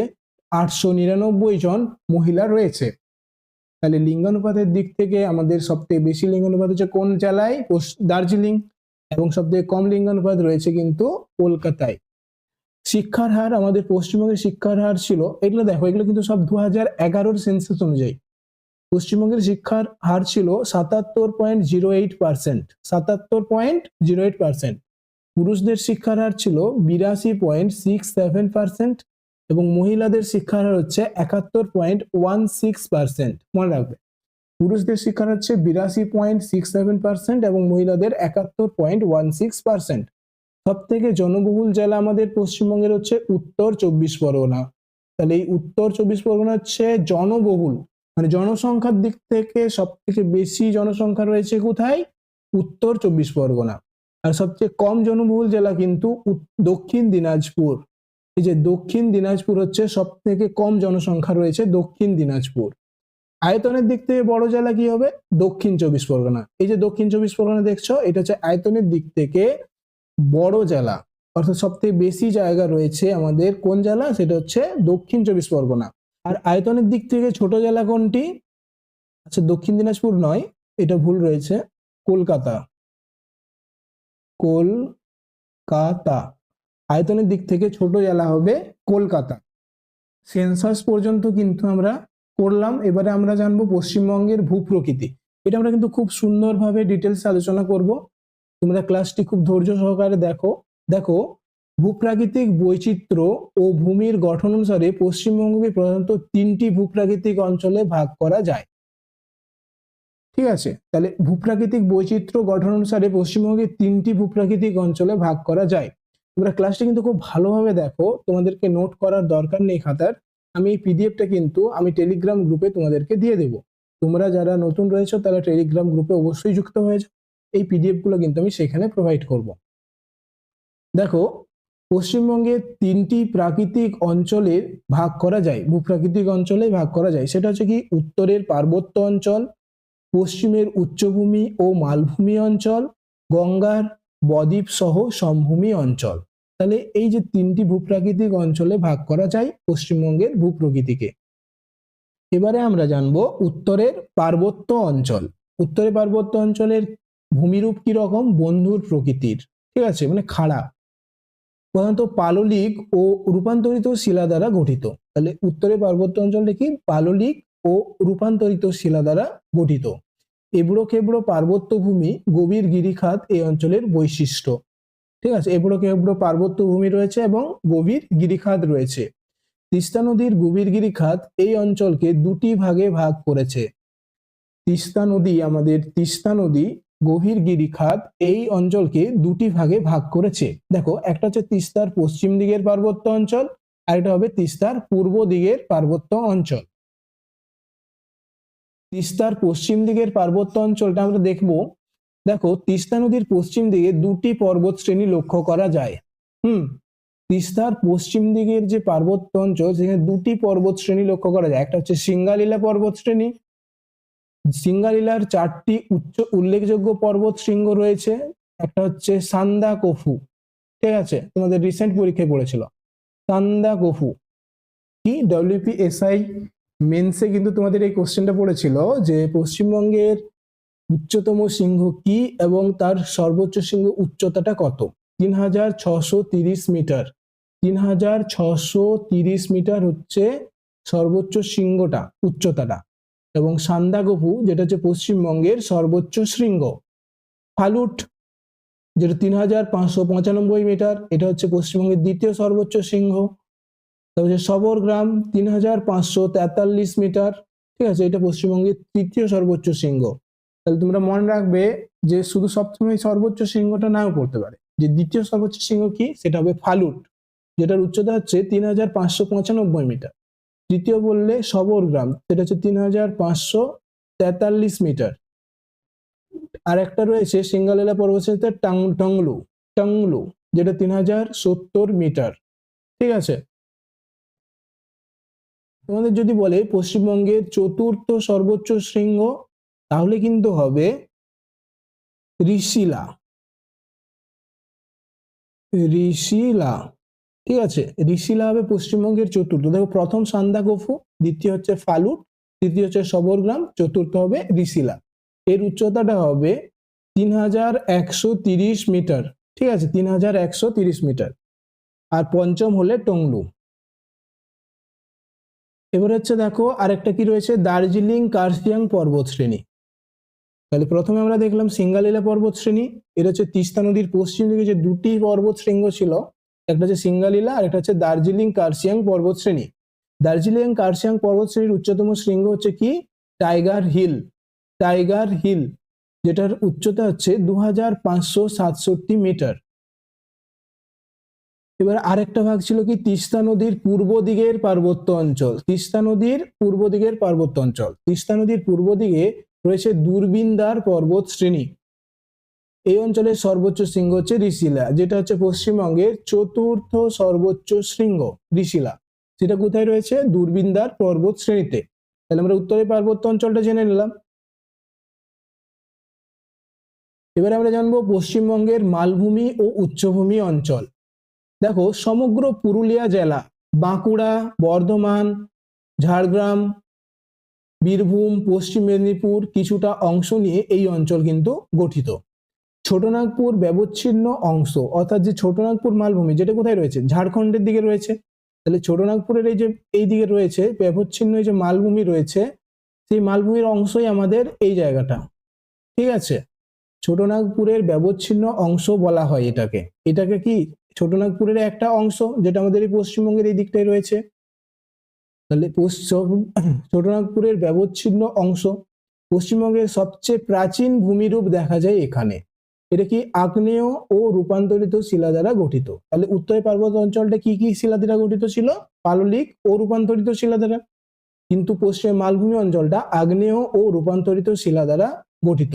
899 জন মহিলা রয়েছে। তাহলে লিঙ্গানুপাতের দিক থেকে আমাদের সবথেকে বেশি লিঙ্গানুপাত হচ্ছে কোন জেলায়? দার্জিলিং। এবং সবথেকে কম লিঙ্গানুপাত রয়েছে কিন্তু কলকাতায়। শিক্ষার হার, আমাদের পশ্চিমবঙ্গের শিক্ষার হার ছিল, এগুলো দেখো, এগুলো কিন্তু সব 2011 সেন্সাস অনুযায়ী। পশ্চিমবঙ্গের শিক্ষার হার ছিল 77.08%, 77.08%। পুরুষদের শিক্ষার হার ছিল 82.67%, এবং মহিলাদের শিক্ষার হার হচ্ছে 71.16%। মনে রাখবে, পুরুষদের শিক্ষার হচ্ছে 82.67% এবং মহিলাদের 71.16%। সব থেকে জনবহুল জেলা আমাদের পশ্চিমবঙ্গের হচ্ছে উত্তর 24 পরগনা। তাহলে এই উত্তর 24 পরগনা হচ্ছে জনবহুল, মানে জনসংখ্যার দিক থেকে সব থেকে বেশি জনসংখ্যা রয়েছে কোথায়? উত্তর 24 পরগনা। আর সবচেয়ে কম জনবহুল জেলা কিন্তু দক্ষিণ দিনাজপুর। এই যে দক্ষিণ দিনাজপুর হচ্ছে সব থেকে কম জনসংখ্যা রয়েছে দক্ষিণ দিনাজপুর। আয়তনের দিক থেকে বড় জেলা কি হবে? দক্ষিণ 24 পরগনা। এই যে দক্ষিণ 24 পরগনা দেখছো, এটা হচ্ছে আয়তনের দিক থেকে বড় জেলা, অর্থাৎ সব থেকে বেশি জায়গা রয়েছে আমাদের কোন জেলা? সেটা হচ্ছে দক্ষিণ 24 পরগনা। আর আয়তনের দিক থেকে ছোট জেলা কোনটি? আচ্ছা, দক্ষিণ দিনাজপুর নয়, এটা ভুল রয়েছে, কলকাতা। কলকাতা আয়তনের দিক থেকে ছোট জেলা হবে কলকাতা। সেন্সাস পর্যন্ত কিন্তু আমরা করলাম। এবারে আমরা জানবো পশ্চিমবঙ্গের ভূপ্রকৃতি। এটা আমরা কিন্তু খুব সুন্দরভাবে ডিটেলস আলোচনা করব। তোমরা ক্লাসটি খুব ধৈর্য সহকারে দেখো ভূপ্রাকৃতিক বৈচিত্র্য ও ভূমির গঠন অনুসারে পশ্চিমবঙ্গকে প্রধানত 3টি ভূপ্রাকৃতিক অঞ্চলে ভাগ করা যায়। ঠিক আছে, তাহলে ভূপ্রাকৃতিক বৈচিত্র্য গঠন অনুসারে পশ্চিমবঙ্গে 3টি ভূপ্রাকৃতিক অঞ্চলে ভাগ করা যায়। তোমরা ক্লাসটি কিন্তু খুব ভালোভাবে দেখো, তোমাদেরকে নোট করার দরকার নেই খাতার। আমি এই পিডিএফটা কিন্তু আমি টেলিগ্রাম গ্রুপে তোমাদেরকে দিয়ে দেবো। তোমরা যারা নতুন রয়েছে তারা টেলিগ্রাম গ্রুপে অবশ্যই যুক্ত হয়ে যাও। এই পিডিএফ গুলো কিন্তু আমি সেখানে প্রোভাইড করব। দেখো, পশ্চিমবঙ্গে 3টি প্রাকৃতিক অঞ্চলে ভাগ করা যায়, ভূপ্রাকৃতিক অঞ্চলে ভাগ করা যায়। সেটা হচ্ছে কি, উত্তরের পার্বত্য অঞ্চল, পশ্চিমের উচ্চভূমি ও মালভূমি অঞ্চল, গঙ্গার বদ্বীপ সহ সমভূমি অঞ্চল। তাহলে এই যে 3টি ভূপ্রাকৃতিক অঞ্চলে ভাগ করা যায় পশ্চিমবঙ্গের ভূপ্রকৃতিকে। এবারে আমরা জানবো উত্তরের পার্বত্য অঞ্চল। উত্তরের পার্বত্য অঞ্চলের ভূমিরূপ কি রকম? বন্ধুর প্রকৃতির। ঠিক আছে, মানে খাড়া, প্রধানত পাললিক ও রূপান্তরিত শিলা দ্বারা গঠিত। তাহলে উত্তরের পার্বত্য অঞ্চলটা কি? পাললিক ও রূপান্তরিত শিলা দ্বারা গঠিত। এবড়ো খেবড়ো পার্বত্য ভূমি, গভীর গিরিখাত এই অঞ্চলের বৈশিষ্ট্য। ঠিক আছে, এবড়ো খেবড়ো পার্বত্য ভূমি রয়েছে এবং গভীর গিরিখাত রয়েছে। তিস্তা নদীর গভীর গিরিখাত এই অঞ্চলকে 2টি ভাগে ভাগ করেছে। তিস্তা নদী গভীর গিরিখাত এই অঞ্চলকে 2টি ভাগে ভাগ করেছে। দেখো, একটা হচ্ছে তিস্তার পশ্চিম দিকের পার্বত্য অঞ্চল, আর এটা হবে তিস্তার পূর্ব দিকের পার্বত্য অঞ্চল। তিস্তার পশ্চিম দিকের পার্বত্য অঞ্চলটা আমরা দেখবো দেখো তিস্তা নদীর পশ্চিম দিকে দুটি পর্বত শ্রেণী লক্ষ্য করা যায়। তিস্তার পশ্চিম দিকের যে পার্বত্য অঞ্চল সেখানে দুটি পর্বত শ্রেণী লক্ষ্য করা যায়। একটা হচ্ছে সিঙ্গালীলা পর্বত শ্রেণী। সিঙ্গালীলার 4টি উল্লেখযোগ্য পর্বত শৃঙ্গ রয়েছে। একটা হচ্ছে সান্দাকফু, ঠিক আছে, তোমাদের রিসেন্ট পরীক্ষায় পড়েছিল সান্দাকফু। কি ডব্লিউপিএসআই মেন্সে কিন্তু তোমাদের এই কোশ্চেনটা পড়েছিল যে পশ্চিমবঙ্গের উচ্চতম শৃঙ্গ কি এবং তার সর্বোচ্চ শৃঙ্গ উচ্চতাটা কত। 3630 মিটার। 3630 মিটার হচ্ছে সর্বোচ্চ শৃঙ্গটা, উচ্চতাটা। এবং সান্দাকফু যেটা হচ্ছে পশ্চিমবঙ্গের সর্বোচ্চ শৃঙ্গ। ফালুট যেটা 3595 মিটার, এটা হচ্ছে পশ্চিমবঙ্গের দ্বিতীয় সর্বোচ্চ শৃঙ্গ। তারপরে সবরগ্রাম 3543 মিটার, ঠিক আছে, এটা পশ্চিমবঙ্গের তৃতীয় সর্বোচ্চ শৃঙ্গ। তাহলে তোমরা মনে রাখবে যে শুধু সবসময় সর্বোচ্চ শৃঙ্গটা নাও পড়তে পারে, যে দ্বিতীয় সর্বোচ্চ শৃঙ্গ কি সেটা হবে ফালুট, যেটার উচ্চতা হচ্ছে 3595 মিটার। তৃতীয় বললে সবরগ্রাম, সেটা হচ্ছে 3543 মিটার। আর একটা রয়েছে সিঙ্গালীলা পর্বতশ্রেণীতে টংলু, টংলু যেটা 3070 মিটার, ঠিক আছে। তোমাদের যদি বলে পশ্চিমবঙ্গের চতুর্থ সর্বোচ্চ শৃঙ্গ, তাহলে কিন্তু হবে ঋষিলা, ঋষিলা, ঠিক আছে। ঋষিলা হবে পশ্চিমবঙ্গের চতুর্থ। দেখো প্রথম সান্দাকফু, দ্বিতীয় হচ্ছে ফালুট, তৃতীয় হচ্ছে সবরগ্রাম, চতুর্থ হবে ঋষিলা। এর উচ্চতাটা হবে 3130 মিটার, ঠিক আছে, 3130 মিটার। আর পঞ্চম হলে টংলু। এবার হচ্ছে দেখো আরেকটা কি রয়েছে, দার্জিলিং কার্সিয়াং পর্বত শ্রেণী। তাহলে প্রথমে আমরা দেখলাম সিঙ্গালীলা পর্বত শ্রেণী। এটা হচ্ছে তিস্তা নদীর পশ্চিম দিকে যে দুটি পর্বত শৃঙ্গ ছিল, একটা হচ্ছে সিঙ্গালীলা আর একটা হচ্ছে দার্জিলিং কার্সিয়াং পর্বত শ্রেণী। দার্জিলিং কার্সিয়াং পর্বত শ্রেণীর উচ্চতম শৃঙ্গ হচ্ছে কি টাইগার হিল, টাইগার হিল, যেটার উচ্চতা হচ্ছে 2567 মিটার। এবার আরেকটা ভাগ ছিল কি তিস্তা নদীর পূর্ব দিকের পার্বত্য অঞ্চল। তিস্তা নদীর পূর্ব দিকের পার্বত্য অঞ্চল, তিস্তা নদীর পূর্ব দিকে রয়েছে দূরবিন্দার পর্বত শ্রেণী। এই অঞ্চলের সর্বোচ্চ শৃঙ্গ হচ্ছে ঋষিলা, যেটা হচ্ছে পশ্চিমবঙ্গের চতুর্থ সর্বোচ্চ শৃঙ্গ। ঋষিলা সেটা কোথায় রয়েছে, দূরবিন্দার পর্বত শ্রেণীতে। তাহলে আমরা উত্তরের পার্বত্য অঞ্চলটা জেনে নিলাম। এবারে আমরা জানবো পশ্চিমবঙ্গের মালভূমি ও উচ্চভূমি অঞ্চল। দেখো সমগ্র পুরুলিয়া জেলা, বাঁকুড়া, বর্ধমান, ঝাড়গ্রাম, বীরভূম, পশ্চিম মেদিনীপুর কিছুটা অংশ নিয়ে এই অঞ্চল কিন্তু গঠিত। ছোটনাগপুর ব্যবচ্ছিন্ন অংশ, অর্থাৎ যে ছোটনাগপুর মালভূমি যেটা কোথায় রয়েছে, ঝাড়খণ্ডের দিকে রয়েছে। তাহলে ছোটনাগপুরের এই যে এই দিকে রয়েছে ব্যবচ্ছিন্ন যে মালভূমি রয়েছে, সেই মালভূমির অংশই আমাদের এই জায়গাটা, ঠিক আছে। ছোটনাগপুরের ব্যবচ্ছিন্ন অংশ বলা হয় এটাকে। এটাকে কি ছোটনাগপুরের একটা অংশ, যেটা আমাদের এই পশ্চিমবঙ্গের এই দিকটায় রয়েছে। তাহলে ছোটনাগপুরের ব্যবচ্ছিন্ন অংশ। পশ্চিমবঙ্গের সবচেয়ে প্রাচীন ভূমিরূপ দেখা যায় এখানে। এটা কি আগ্নেয় ও রূপান্তরিত শিলা দ্বারা গঠিত। তাহলে উত্তরের পার্বত্য অঞ্চলটা কি কি শিলা দ্বারা গঠিত ছিল, পাললিক ও রূপান্তরিত শিলা দ্বারা। কিন্তু পশ্চিম মালভূমি অঞ্চলটা আগ্নেয় ও রূপান্তরিত শিলা দ্বারা গঠিত।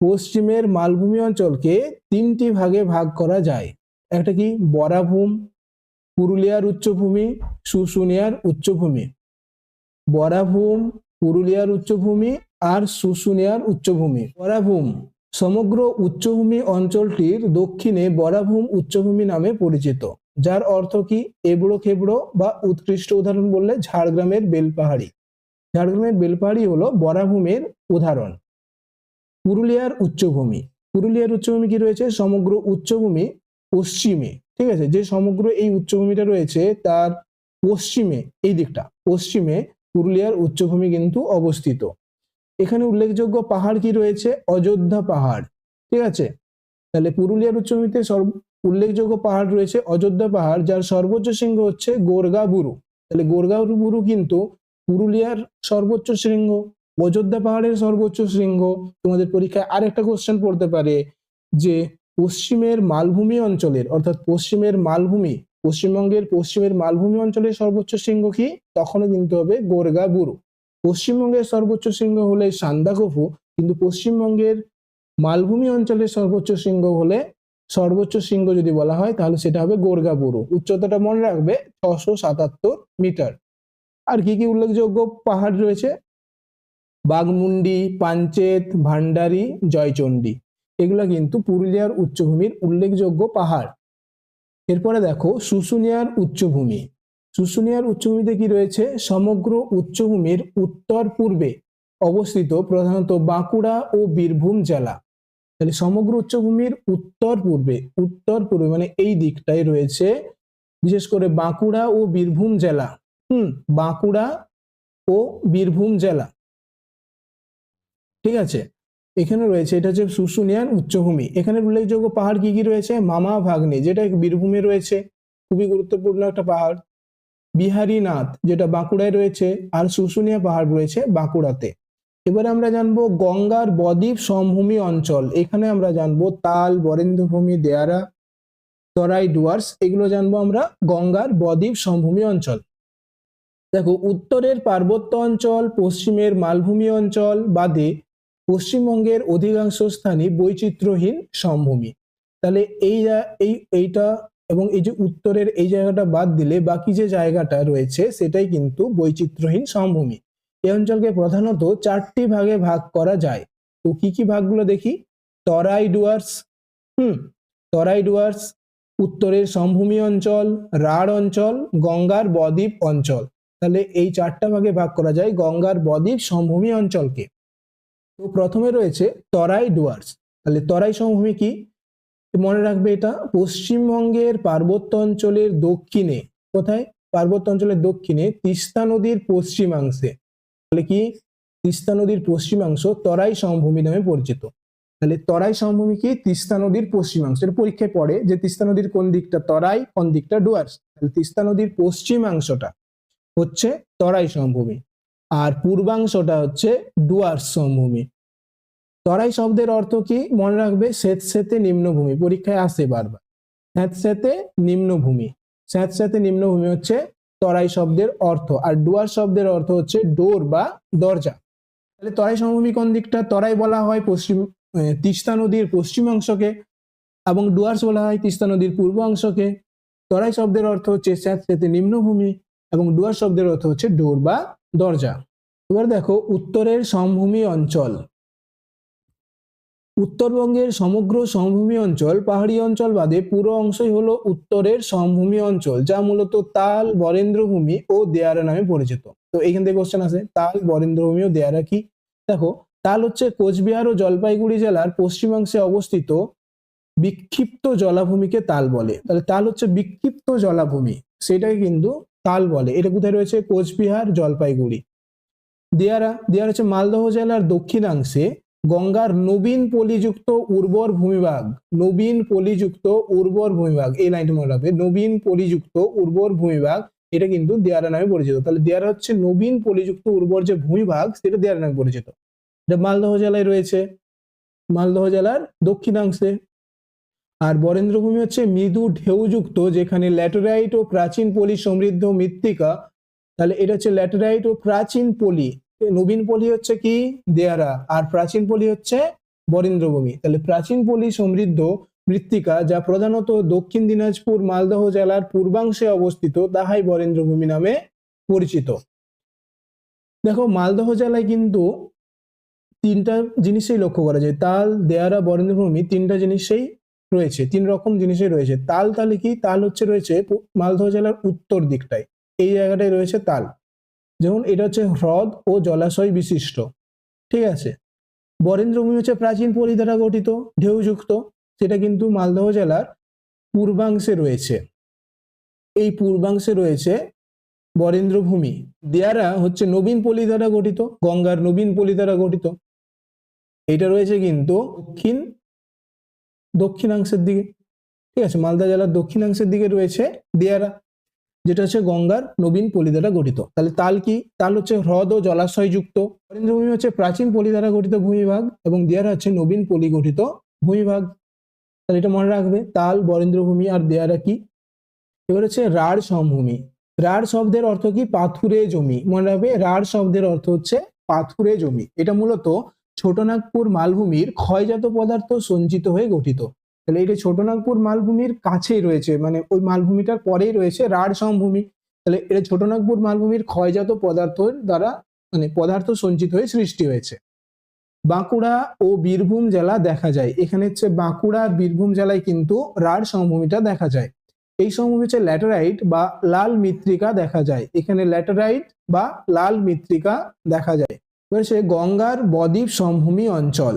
পশ্চিমের মালভূমি অঞ্চলকে 3টি ভাগে ভাগ করা যায়। একটা কি বরাভূম, পুরুলিয়ার উচ্চভূমি, শুশুনিয়ার উচ্চভূমি। বরাভূম, পুরুলিয়ার উচ্চভূমি আর শুশুনিয়ার উচ্চভূমি। বরাভূম সমগ্র উচ্চভূমি অঞ্চলটির দক্ষিণে বরাভূম উচ্চভূমি নামে পরিচিত, যার অর্থ কি এবড়ো খেবড়ো, বা উৎকৃষ্ট উদাহরণ বললে ঝাড়গ্রামের বেলপাহাড়ি। ঝাড়গ্রামের বেলপাহাড়ি হলো বরাভূমের উদাহরণ। পুরুলিয়ার উচ্চভূমি, পুরুলিয়ার উচ্চভূমি কি রয়েছে, সমগ্র উচ্চভূমি পশ্চিমে, ঠিক আছে, যে সমগ্র এই উচ্চভূমিটা রয়েছে তার পশ্চিমে, এই দিকটা পশ্চিমে পুরুলিয়ার উচ্চভূমি কিন্তু অবস্থিত। এখানে উল্লেখযোগ্য পাহাড় কি রয়েছে, অযোধ্যা পাহাড়, ঠিক আছে। তাহলে পুরুলিয়ার উচ্চভূমিতে উল্লেখযোগ্য পাহাড় রয়েছে অযোধ্যা পাহাড়, যার সর্বোচ্চ শৃঙ্গ হচ্ছে গোরগা বুরু। তাহলে গোরগা বুরু কিন্তু পুরুলিয়ার সর্বোচ্চ শৃঙ্গ, অযোধ্যা পাহাড়ের সর্বোচ্চ শৃঙ্গ। তোমাদের পরীক্ষায় আরেকটা কোশ্চেন পড়তে পারে যে পশ্চিমের মালভূমি অঞ্চলের, অর্থাৎ পশ্চিমের মালভূমি, পশ্চিমবঙ্গের পশ্চিমের মালভূমি অঞ্চলের সর্বোচ্চ শৃঙ্গ কি, তখনও কিন্তু হবে গোরগা বুরু। পশ্চিমবঙ্গের সর্বোচ্চ শৃঙ্গ হলে সান্দাকফু, কিন্তু পশ্চিমবঙ্গের মালভূমি অঞ্চলের সর্বোচ্চ শৃঙ্গ হলে, সর্বোচ্চ শৃঙ্গ যদি বলা হয় তাহলে সেটা হবে গোর্গাবুরু। উচ্চতাটা মনে রাখবে 677 মিটার। আর কি কি উল্লেখযোগ্য পাহাড় রয়েছে? বাঘমুন্ডি, পাঞ্চেত, ভান্ডারি, জয়চণ্ডী, এগুলা কিন্তু পুরুলিয়ার উচ্চভূমির উল্লেখযোগ্য পাহাড়। এরপরে দেখো শুশুনিয়ার উচ্চভূমি। শুশুনিয়ার উচ্চভূমিতে কি রয়েছে? সমগ্র উচ্চভূমির উত্তর পূর্বে অবস্থিত প্রধানত বাঁকুড়া ও বীরভূম জেলা। তাহলে সমগ্র উচ্চভূমির উত্তর পূর্বে মানে এই দিকটাই রয়েছে বিশেষ করে বাঁকুড়া ও বীরভূম জেলা। বাঁকুড়া ও বীরভূম জেলা, ঠিক আছে, এখানে রয়েছে। এটা হচ্ছে শুশুনিয়ার উচ্চভূমি। এখানে উল্লেখযোগ্য পাহাড় কি কি রয়েছে? মামা ভাগ্নে, যেটা বীরভূমে রয়েছে, খুবই গুরুত্বপূর্ণ একটা পাহাড়। বিহারীনাথ, যেটা বাঁকুড়ায় রয়েছে, আর শুশুনিয়া পাহাড় রয়েছে বাঁকুড়াতে। এবারে আমরা জানবো গঙ্গার বদ্বীপ সমভূমি অঞ্চল। এখানে আমরা জানবো তাল, বরেন্দ্রভূমি, দেয়ারা, তরাই, ডুয়ার্স, এগুলো জানবো আমরা গঙ্গার বদ্বীপ সমভূমি অঞ্চল। দেখো উত্তরের পার্বত্য অঞ্চল, পশ্চিমের মালভূমি অঞ্চল বাদে পশ্চিমবঙ্গের অধিকাংশ স্থানই বৈচিত্র্যহীন সমভূমি। তাহলে এইটা এবং এই যে উত্তরের এই জায়গাটা বাদ দিলে বাকি যে জায়গাটা রয়েছে সেটাই কিন্তু বৈচিত্র্যহীন সমভূমি। এই অঞ্চলকে প্রধানত 4টি ভাগে ভাগ করা যায়। তো কি কি ভাগগুলো দেখি? তরাই ডুয়ার্স, তরাই ডুয়ার্স, উত্তরের সমভূমি অঞ্চল, রাঢ় অঞ্চল, গঙ্গার বদ্বীপ অঞ্চল। তাহলে এই 4টা ভাগে ভাগ করা যায় গঙ্গার বদ্বীপ সমভূমি অঞ্চলকে। তো প্রথমে রয়েছে তরাই ডুয়ার্স। তাহলে তরাই সমভূমি কি? মনে রাখবে এটা পশ্চিমবঙ্গের পার্বত্য অঞ্চলের দক্ষিণে। কোথায়? পার্বত্য অঞ্চলের দক্ষিণে তিস্তা নদীর পশ্চিমাংশে। তাহলে কি? তিস্তা নদীর পশ্চিমাংশ তরাই সমভূমি নামে পরিচিত। তাহলে তরাই সমভূমি কি? তিস্তা নদীর পশ্চিমাংশ। এটা পরীক্ষায় পড়ে যে তিস্তা নদীর কোন দিকটা তরাই, কোন দিকটা ডুয়ার্স। তাহলে তিস্তা নদীর পশ্চিমাংশটা হচ্ছে তরাই সমভূমি, আর পূর্বাংশটা হচ্ছে ডুয়ার্স সমভূমি। তরাই শব্দের অর্থ কি? মনে রাখবে স্যাঁতস্যাঁতে নিম্নভূমি, পরীক্ষায় আসে বারবার। স্যাঁতস্যাঁতে নিম্নভূমি, স্যাঁতস্যাঁতে নিম্নভূমি হচ্ছে তরাই শব্দের অর্থ। আর ডুয়ার্স শব্দের অর্থ হচ্ছে ডোর বা দরজা। তাহলে তরাই সমভূমি কোন দিকটা? তরাই বলা হয় তিস্তা নদীর পশ্চিমাংশকে, এবং ডুয়ার্স বলা হয় তিস্তা নদীর পূর্বাংশকে। তরাই শব্দের অর্থ হচ্ছে স্যাঁতস্যাঁতে নিম্নভূমি এবং ডুয়ার্স শব্দের অর্থ হচ্ছে ডোর বা দরজা। এবার দেখো উত্তরের সমভূমি অঞ্চল। উত্তরবঙ্গের সমগ্র সমভূমি অঞ্চল পাহাড়ি অঞ্চল বাদে পুরো অংশই হলো উত্তরের সমভূমি অঞ্চল, যা মূলত তাল, বরেন্দ্রভূমি ও দেয়ারা নামে পরিচিত। তো এইখান থেকে কোশ্চেন আছে, তাল, বরেন্দ্রভূমি ও দেয়ারা কি? দেখো তাল হচ্ছে কোচবিহার ও জলপাইগুড়ি জেলার পশ্চিমাংশে অবস্থিত বিক্ষিপ্ত জলাভূমিকে তাল বলে। তাহলে তাল হচ্ছে বিক্ষিপ্ত জলাভূমি, সেটাকে কিন্তু তাল বলে। এটা কোথায় রয়েছে? কোচবিহার, জলপাইগুড়ি। দেয়ারা, দেয়ারা হচ্ছে মালদহ জেলার দক্ষিণাংশে গঙ্গার নবীন পলিযুক্ত উর্বর ভূমিভাগ। নবীন পলিযুক্ত উর্বর ভূমিভাগ, এই লাইনটা মনে রাখবে, নবীন পলিযুক্ত উর্বর ভূমিভাগ, এটা কিন্তু দেয়ারা নামে পরিচিত। তাহলে দেয়ারা হচ্ছে নবীন পলিযুক্ত উর্বর যে ভূমিভাগ, সেটা দেয়ারা নামে পরিচিত। এটা মালদহ জেলায় রয়েছে, মালদহ জেলার দক্ষিণাংশে। আর বরেন্দ্রভূমি হচ্ছে মৃদু ঢেউযুক্ত, যেখানে ল্যাটেরাইট ও প্রাচীন পলি সমৃদ্ধ মৃত্তিকা। তাহলে এটা হচ্ছে ল্যাটেরাইট ও প্রাচীন পলি। নবীন পলি হচ্ছে কি? দেয়ারা, আর প্রাচীন পলি হচ্ছে বরেন্দ্রভূমি। তাহলে প্রাচীন পলি সমৃদ্ধ মৃত্তিকা, যা প্রধানত দক্ষিণ দিনাজপুর, মালদহ জেলার পূর্বাংশে অবস্থিত, তাহাই বরেন্দ্রভূমি নামে পরিচিত। দেখো মালদহ জেলায় কিন্তু 3টা জিনিসই লক্ষ্য করা যায়, তাল, দেয়ারা, বরেন্দ্রভূমি, 3টা জিনিসই রয়েছে, 3 রকম জিনিসই রয়েছে। তাল, তাহলে কি? তাল হচ্ছে রয়েছে মালদহ জেলার উত্তর দিকটায়, এই জায়গাটায় রয়েছে তাল। যেমন এটা হচ্ছে হ্রদ ও জলাশয় বিশিষ্ট, ঠিক আছে। বরেন্দ্রভূমি হচ্ছে প্রাচীন পলি দ্বারা গঠিত, ঢেউযুক্ত, সেটা কিন্তু মালদহ জেলার পূর্বাংশে রয়েছে, এই পূর্বাংশে রয়েছে বরেন্দ্রভূমি। দেয়ারা হচ্ছে নবীন পলি দ্বারা গঠিত, গঙ্গার নবীন পলি দ্বারা গঠিত, এটা রয়েছে কিন্তু দক্ষিণাংশের দিকে, ঠিক আছে। মালদা জেলার দক্ষিণাংশের দিকে রয়েছে দেয়ারা, যেটা হচ্ছে গঙ্গার নবীন পলি দ্বারা গঠিত। তাহলে তাল কি? তাল হচ্ছে হ্রদ ও জলাশয় যুক্ত। বরেন্দ্রভূমি হচ্ছে প্রাচীন পলি দ্বারা গঠিত ভূমিভাগ এবং দেয়ারা হচ্ছে নবীন পলি গঠিত ভূমিভাগ। তাহলে এটা মনে রাখবে, তাল, বরেন্দ্রভূমি আর দেয়ারা কি। এবার হচ্ছে রাঢ় সমভূমি। রাঢ় শব্দের অর্থ কি? পাথুরে জমি। মনে রাখবে, রাঢ় শব্দের অর্থ হচ্ছে পাথুরে জমি। এটা মূলত ছোটনাগপুর মালভূমির ক্ষয়জাত পদার্থ সঞ্চিত হয়ে গঠিত। তাহলে এটা ছোটনাগপুর মালভূমির কাছেই রয়েছে, মানে ওই মালভূমিটার পরেই রয়েছে রাঢ় সমভূমি। তাহলে এটা ছোটনাগপুর মালভূমির ক্ষয়জাত পদার্থের দ্বারা মানে পদার্থ সঞ্চিত হয়ে সৃষ্টি হয়েছে। বাঁকুড়া ও বীরভূম জেলা দেখা যায়। এখানে হচ্ছে বাঁকুড়া আর বীরভূম জেলায় কিন্তু রাঢ় সমভূমিটা দেখা যায়। এই সমভূমি হচ্ছে ল্যাটেরাইট বা লাল মৃত্তিকা দেখা যায়। এখানে ল্যাটেরাইট বা লাল মৃত্তিকা দেখা যায়। রয়েছে গঙ্গার বদ্বীপ সমভূমি অঞ্চল।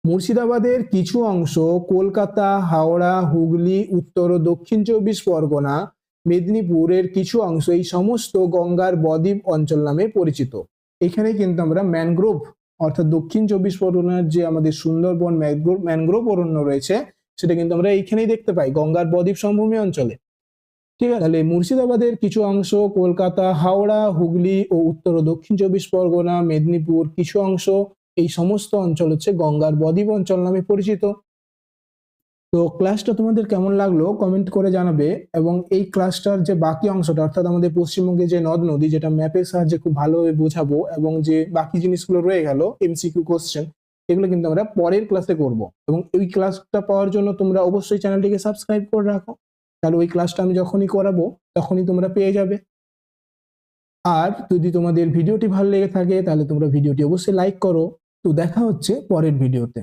মুর্শিদাবাদের কিছু অংশ, কলকাতা, হাওড়া, হুগলি, উত্তর ও দক্ষিণ 24 পরগনা, মেদিনীপুরের কিছু অংশ এই সমস্ত গঙ্গার বদ্বীপ অঞ্চল নামে পরিচিত। এখানে কিন্তু আমরা ম্যানগ্রোভ অর্থাৎ দক্ষিণ 24 পরগনার যে আমাদের সুন্দরবন ম্যানগ্রোভ অরণ্য রয়েছে সেটা কিন্তু আমরা এইখানেই দেখতে পাই, গঙ্গার বদ্বীপ সমভূমি অঞ্চলে। ঠিক আছে, তাহলে মুর্শিদাবাদের কিছু অংশ, কলকাতা, হাওড়া, হুগলি ও উত্তর ও দক্ষিণ 24 পরগনা, মেদিনীপুর কিছু অংশ এই সমস্ত অঞ্চল হচ্ছে গঙ্গার বদ্বীপ অঞ্চল নামে পরিচিত। তো ক্লাসটা তোমাদের কেমন লাগলো কমেন্ট করে জানাবে, এবং এই ক্লাসটার যে বাকি অংশটা অর্থাৎ আমাদের পশ্চিমবঙ্গে যে নদ নদী, যেটা ম্যাপের সাহায্যে খুব ভালোভাবে বোঝাবো, এবং যে বাকি জিনিসগুলো রয়ে গেল এমসিকিউ কোশ্চেন, এগুলো কিন্তু আমরা পরের ক্লাসে করব। এবং এই ক্লাসটা পাওয়ার জন্য তোমরা অবশ্যই চ্যানেলটিকে সাবস্ক্রাইব করে রাখো, তাহলে ওই ক্লাসটা আমি যখনই করাবো তখনই তোমরা পেয়ে যাবে। আর যদি তোমাদের ভিডিওটি ভালো লেগে থাকে তাহলে তোমরা ভিডিওটি অবশ্যই লাইক করো। তো দেখা হচ্ছে পরের ভিডিওতে।